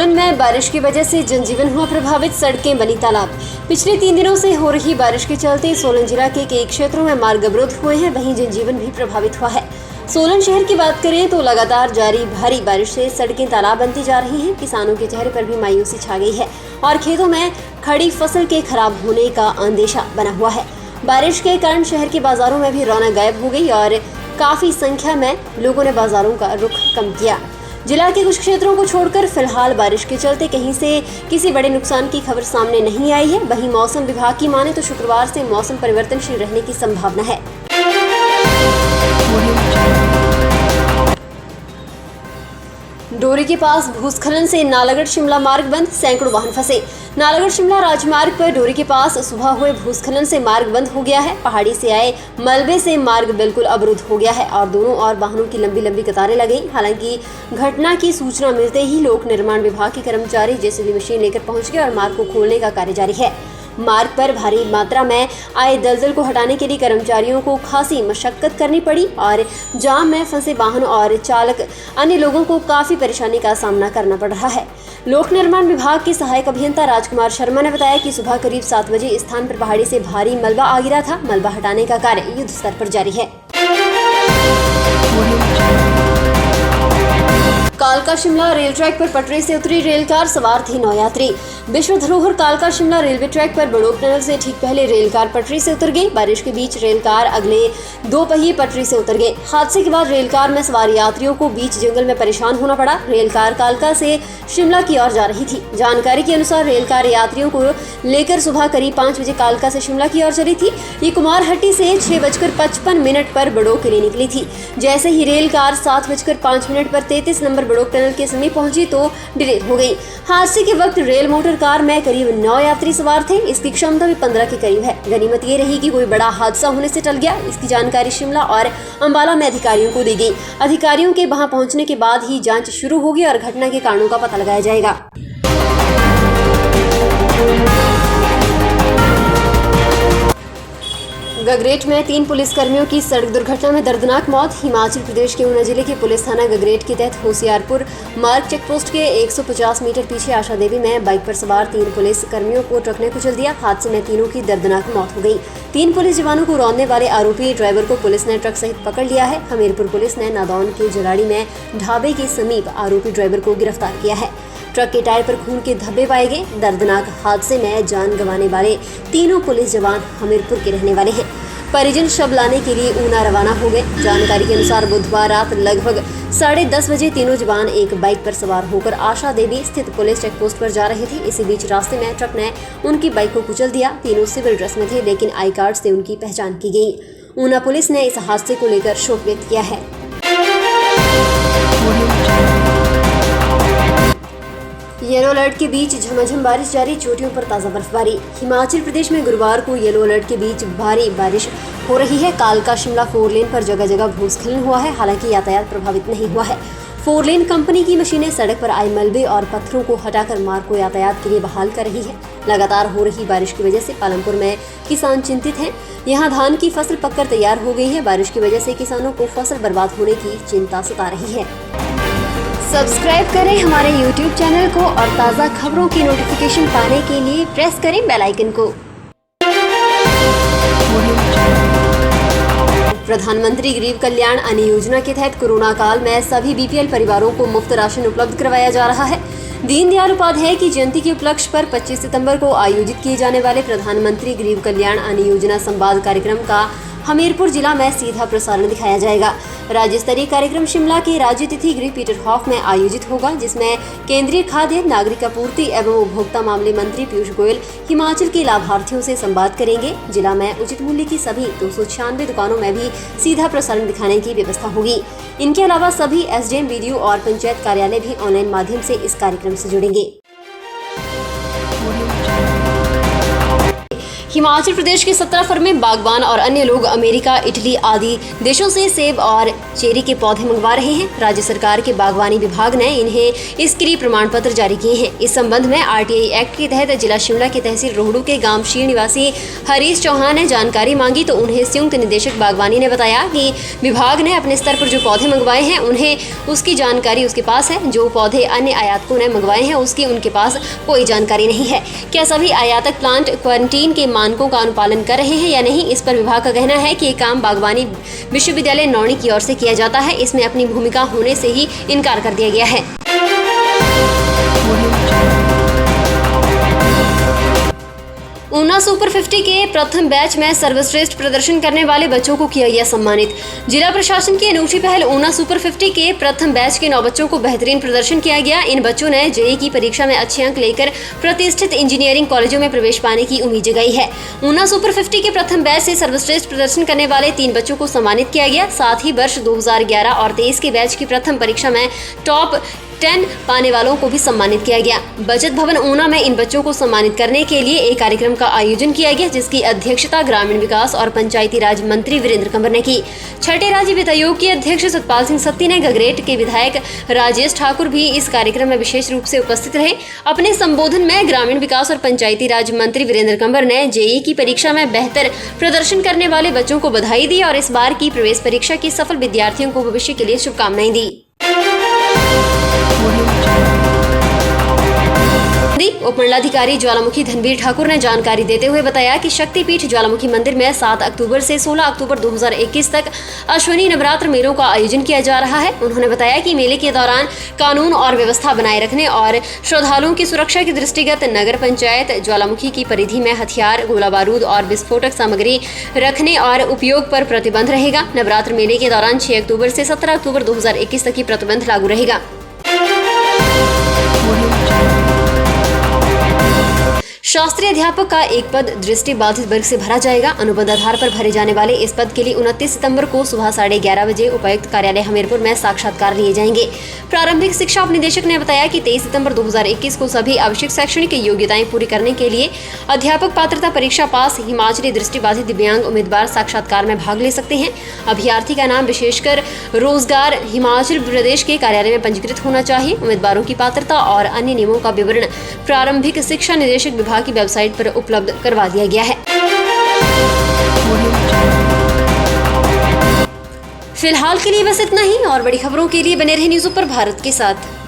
सोलन में बारिश की वजह से जनजीवन हुआ प्रभावित, सड़कें बनी तालाब। पिछले 3 दिनों से हो रही बारिश के चलते सोलन जिला के कई क्षेत्रों में मार्ग अवरुद्ध हुए हैं, वहीं जनजीवन भी प्रभावित हुआ है। सोलन शहर की बात करें तो लगातार जारी भारी बारिश से सड़कें तालाब बनती जा रही हैं। किसानों के चेहरे पर भी मायूसी छा गई है और खेतों में खड़ी फसल के खराब होने का अंदेशा बना हुआ है। बारिश के कारण शहर के बाजारों में भी रौनक गायब हो गई और काफी संख्या में लोगों ने बाजारों का रुख कम किया। जिला के कुछ क्षेत्रों को छोड़कर फिलहाल बारिश के चलते कहीं से किसी बड़े नुकसान की खबर सामने नहीं आई है। वहीं मौसम विभाग की माने तो शुक्रवार से मौसम परिवर्तनशील रहने की संभावना है। डोरी के पास भूस्खलन से नालागढ़ शिमला मार्ग बंद, सैकड़ों वाहन फंसे। नालागढ़ शिमला राजमार्ग पर डोरी के पास सुबह हुए भूस्खलन से मार्ग बंद हो गया है। पहाड़ी से आए मलबे से मार्ग बिल्कुल अवरुद्ध हो गया है और दोनों ओर वाहनों की लंबी लंबी कतारें लग गई। हालांकि घटना की सूचना मिलते ही लोक निर्माण विभाग के कर्मचारी जेसीबी मशीन लेकर पहुंच गए और मार्ग को खोलने का कार्य जारी है। मार्ग पर भारी मात्रा में आए दलदल को हटाने के लिए कर्मचारियों को खासी मशक्कत करनी पड़ी और जाम में फंसे वाहन और चालक अन्य लोगों को काफी परेशानी का सामना करना पड़ रहा है। लोक निर्माण विभाग के सहायक अभियंता राजकुमार शर्मा ने बताया कि सुबह करीब 7 बजे इस स्थान पर पहाड़ी से भारी मलबा आ गिरा था। मलबा हटाने का कार्य युद्ध स्तर पर जारी है। कालका शिमला रेल ट्रैक पर पटरी से उतरी रेल कार, सवार थे 9 यात्री। विश्व धरोहर कालका शिमला रेलवे ट्रैक पर बड़ोक टनल से ठीक पहले रेल कार पटरी से उतर गई। बारिश के बीच रेल कार अगले 2 पहिए पटरी से उतर गए। हादसे के बाद रेल कार में सवार यात्रियों को बीच जंगल में परेशान होना पड़ा। रेल कार कालका से शिमला की ओर जा रही थी। जानकारी के अनुसार रेल कार यात्रियों को लेकर सुबह करीब 5 बजे कालका से शिमला की ओर चली थी। ये कुमारहट्टी से 6:55 पर बड़ोक के लिए निकली थी। जैसे ही रेल कार 7:05 पर 33 नंबर बड़ोक टनल के समीप पहुंची तो डिले हो गई। हादसे के वक्त रेल मोटर कार में करीब 9 यात्री सवार थे। इसकी क्षमता भी 15 के करीब है। गनीमत ये रही कि कोई बड़ा हादसा होने से टल गया। इसकी जानकारी शिमला और अंबाला में अधिकारियों को दी गई। अधिकारियों के वहां पहुंचने के बाद ही जांच शुरू होगी और घटना के कारणों का पता लगाया जाएगा। गगरेट में 3 पुलिसकर्मियों की सड़क दुर्घटना में दर्दनाक मौत। हिमाचल प्रदेश के ऊना जिले के पुलिस थाना गगरेट के तहत होशियारपुर मार्ग चेकपोस्ट के 150 मीटर पीछे आशा देवी में बाइक पर सवार 3 पुलिस कर्मियों को ट्रक ने कुचल दिया। हादसे में तीनों की दर्दनाक मौत हो गई। 3 पुलिस जवानों को रौंदने वाले आरोपी ड्राइवर को पुलिस ने ट्रक सहित पकड़ लिया है। हमीरपुर पुलिस ने नादौन के जलाड़ी में ढाबे के समीप आरोपी ड्राइवर को गिरफ्तार किया है। ट्रक के टायर पर खून के धब्बे पाए गए। दर्दनाक हादसे में जान गंवाने वाले तीनों पुलिस जवान हमीरपुर के रहने वाले हैं। परिजन शव लाने के लिए ऊना रवाना हो गए। जानकारी के अनुसार बुधवार रात लगभग 10:30 बजे तीनों जवान एक बाइक पर सवार होकर आशा देवी स्थित पुलिस चेकपोस्ट पर जा रहे थे। इसी बीच रास्ते में ट्रक ने उनकी बाइक को कुचल दिया। तीनों सिविल ड्रेस में थे, लेकिन आई कार्ड से उनकी पहचान की गई। ऊना पुलिस ने इस हादसे को लेकर शोक व्यक्त किया है। येलो अलर्ट के बीच झमाझम बारिश जारी, चोटियों पर ताजा बर्फबारी। हिमाचल प्रदेश में गुरुवार को येलो अलर्ट के बीच भारी बारिश हो रही है। कालका शिमला 4 लेन पर जगह जगह भूस्खलन हुआ है। हालांकि यातायात प्रभावित नहीं हुआ है। 4 लेन कंपनी की मशीनें सड़क पर आए मलबे और पत्थरों को हटाकर मार्ग को यातायात के लिए बहाल कर रही है। लगातार हो रही बारिश की वजह से पालमपुर में किसान चिंतित हैं। यहाँ धान की फसल पककर तैयार हो गई है। बारिश की वजह से किसानों को फसल बर्बाद होने की चिंता सता रही है। सब्सक्राइब करें हमारे YouTube चैनल को और ताज़ा खबरों की नोटिफिकेशन पाने के लिए प्रेस करें बेल आइकन को। प्रधानमंत्री गरीब कल्याण अन्न योजना के तहत कोरोना काल में सभी BPL परिवारों को मुफ्त राशन उपलब्ध करवाया जा रहा है। दीनदयाल उपाध्याय की जयंती के उपलक्ष्य पर 25 सितंबर को आयोजित किए जाने वाले प्रधानमंत्री गरीब कल्याण अन्न योजना संवाद कार्यक्रम का हमीरपुर जिला में सीधा प्रसारण दिखाया जाएगा। राज्य स्तरीय कार्यक्रम शिमला के राज्य अतिथि गृह पीटर हॉफ में आयोजित होगा, जिसमें केंद्रीय खाद्य नागरिक आपूर्ति एवं उपभोक्ता मामले मंत्री पीयूष गोयल हिमाचल के लाभार्थियों से संवाद करेंगे। जिला में उचित मूल्य की सभी 296 दुकानों में भी सीधा प्रसारण दिखाने की व्यवस्था होगी। इनके अलावा सभी SDM BDO और पंचायत कार्यालय भी ऑनलाइन माध्यम से इस कार्यक्रम से जुड़ेंगे। हिमाचल प्रदेश के 17 फर्म में बागबान और अन्य लोग अमेरिका, इटली आदि देशों से सेब और चेरी के पौधे मंगवा रहे हैं। राज्य सरकार के बागवानी विभाग ने इन्हें इसके लिए प्रमाण पत्र जारी किए हैं। इस संबंध में आरटीआई एक्ट के तहत जिला शिमला के तहसील रोहडू के गांव शीर निवासी हरीश चौहान ने जानकारी मांगी तो उन्हें संयुक्त निदेशक बागवानी ने बताया कि विभाग ने अपने स्तर पर जो पौधे मंगवाए हैं उन्हें उसकी जानकारी उसके पास है। जो पौधे अन्य आयातकों ने मंगवाए हैं उसकी उनके पास कोई जानकारी नहीं है। क्या सभी आयातक प्लांट क्वारंटीन के मानकों का अनुपालन कर रहे हैं या नहीं, इस पर विभाग का कहना है कि ये काम बागवानी विश्वविद्यालय नौणी की ओर से किया जाता है। इसमें अपनी भूमिका होने से ही इनकार कर दिया गया है। ऊना सुपर 50 के प्रथम बैच में सर्वश्रेष्ठ प्रदर्शन करने वाले बच्चों को किया गया सम्मानित। जिला प्रशासन की अनूठी पहल ऊना सुपर 50 के प्रथम बैच के 9 बच्चों को बेहतरीन प्रदर्शन किया गया। इन बच्चों ने जेईई की परीक्षा में अच्छे अंक लेकर प्रतिष्ठित इंजीनियरिंग कॉलेजों में प्रवेश पाने की उम्मीद जगाई है। ऊना सुपर 50 के प्रथम बैच से सर्वश्रेष्ठ प्रदर्शन करने वाले 3 बच्चों को सम्मानित किया गया। साथ ही वर्ष 2011 और 23 के बैच की प्रथम परीक्षा में टॉप 10 पाने वालों को भी सम्मानित किया गया। बचत भवन ऊना में इन बच्चों को सम्मानित करने के लिए एक कार्यक्रम का आयोजन किया गया, जिसकी अध्यक्षता ग्रामीण विकास और पंचायती राज मंत्री वीरेंद्र कंवर ने की। छठे राज्य वित्त आयोग के अध्यक्ष सतपाल सिंह सत्ती ने गगरेट के विधायक राजेश ठाकुर भी इस कार्यक्रम में विशेष रूप से उपस्थित रहे। अपने संबोधन में ग्रामीण विकास और पंचायती राज मंत्री वीरेंद्र कंवर ने जेईई की परीक्षा में बेहतर प्रदर्शन करने वाले बच्चों को बधाई दी और इस बार की प्रवेश परीक्षा की सफल विद्यार्थियों को भविष्य के लिए शुभकामनाएं दी। उपमंडलाधिकारी ज्वालामुखी धनवीर ठाकुर ने जानकारी देते हुए बताया कि शक्तिपीठ ज्वालामुखी मंदिर में 7 अक्टूबर से 16 अक्टूबर 2021 तक अश्विनी नवरात्र मेलों का आयोजन किया जा रहा है। उन्होंने बताया कि मेले के दौरान कानून और व्यवस्था बनाए रखने और श्रद्धालुओं की सुरक्षा के दृष्टिगत नगर पंचायत ज्वालामुखी की परिधि में हथियार, गोला बारूद और विस्फोटक सामग्री रखने और उपयोग पर प्रतिबंध रहेगा। नवरात्र मेले के दौरान 6 अक्टूबर से 17 अक्टूबर 2021 तक की प्रतिबंध लागू रहेगा। शास्त्रीय अध्यापक का एक पद दृष्टि बाधित वर्ग से भरा जाएगा। अनुबंध आधार पर भरे जाने वाले इस पद के लिए 29 सितंबर को सुबह 11:30 बजे उपायुक्त कार्यालय हमीरपुर में साक्षात्कार लिए जाएंगे। प्रारंभिक शिक्षा उपनिदेशक ने बताया कि 23 सितंबर 2021 को सभी आवश्यक शैक्षणिक योग्यताएं पूरी करने के लिए अध्यापक पात्रता परीक्षा पास हिमाचली दृष्टिबाधित दिव्यांग उम्मीदवार साक्षात्कार में भाग ले सकते हैं। अभ्यर्थी का नाम विशेषकर रोजगार हिमाचल प्रदेश के कार्यालय में पंजीकृत होना चाहिए। उम्मीदवारों की पात्रता और अन्य नियमों का विवरण प्रारंभिक शिक्षा निदेशक विभाग की वेबसाइट पर उपलब्ध करवा दिया गया है। फिलहाल के लिए बस इतना ही और बड़ी खबरों के लिए बने रहे न्यूज़ सुपर भारत के साथ।